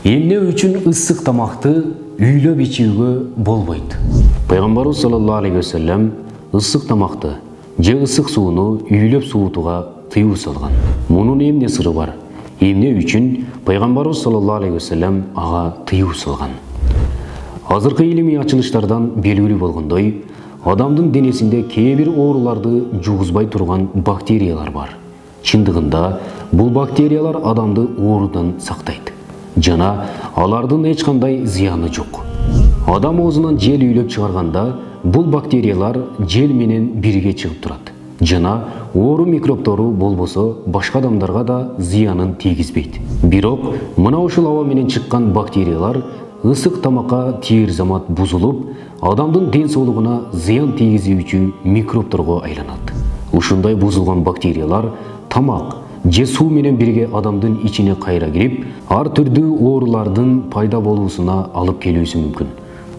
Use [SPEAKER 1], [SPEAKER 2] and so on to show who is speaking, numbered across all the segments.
[SPEAKER 1] Эмне үчүн ысык тамакты үйлөп ичүүгө болбойт? Пайгамбарыбыз саллаллаху алейхи ва саллям ысык тамакты же ысык сууну үйлөп суутууга тыюу салган. Мунун эмне сыры бар? Эмне үчүн Пайгамбарыбыз саллаллаху алейхи ва саллям ага тыюу салган? Азыркы илимий ачылыштардан белгилүү болгондой, адамдын денесинде кээ бир ооруларды жугузбай турган бактериялар бар. Чындыгында бул бактериялар адамды оорудан сактайт. Жана алардын эч кандай зыяны жок. Адам оозунан жел үйлөп чыгарганда бул бактериялар жел менен бирге чыгып турат. Жана оору микробтору болбосо башка адамдарга да зыянын тийгизбейт. Бирок мына ушул аба менен чыккан бактериялар ысык тамакка тиер замат бузулуп, адамдын ден соолугуна зыян тийгизүүчү микробторго айланат. Ушундай бузулган бактериялар тамак же суу менен бирге адамдын ичине кайра кирип, ар түрдүү оорулардын пайда болуусуна алып келүүсү мүмкүн.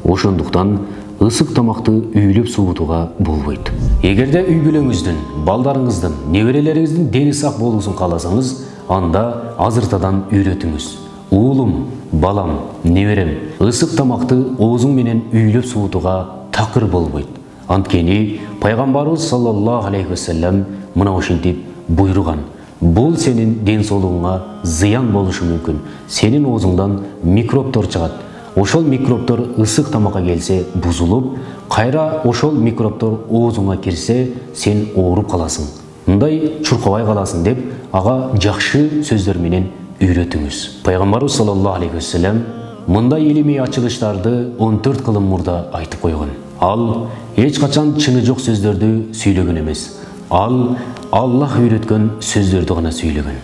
[SPEAKER 1] Ошондуктан ысык тамакты үйлөп суутууга болбойт. Эгерде үй бүлөңүздүн, балдарыңыздын, неберелериңиздин дени сак болуусун кааласаңыз, анда азыртадан үйрөтүңүз. Уулум, балам, неберем, ысык тамакты оозуң менен үйлөп суутууга такыр болбойт. Анткени Пайгамбарыбыз саллаллаху алейхи ва саллям мына ушинтип буйруган. Бул сенин ден соолугуңа зыян болушу мүмкүн. Сенин оозуңдан микробтор чыгат. Ошол микробтор ысык тамакка келсе бузулуп, кайра ошол микробтор оозуңа кирсе, сен ооруп каласың. Мындай чуркабай каласың деп, ага жакшы сөздөр менен үйрөтүңүз. Пайгамбарыбыз саллаллаху алейхи ва саллям мындай илимий ачылыштарды 14 кылым мурда айтып койгон. Ал эч качан чыны жок сөздөрдү сүйлөгөн эмес. Ал Аллах үйрөткөн сөздөрдү гана сүйлөгөн.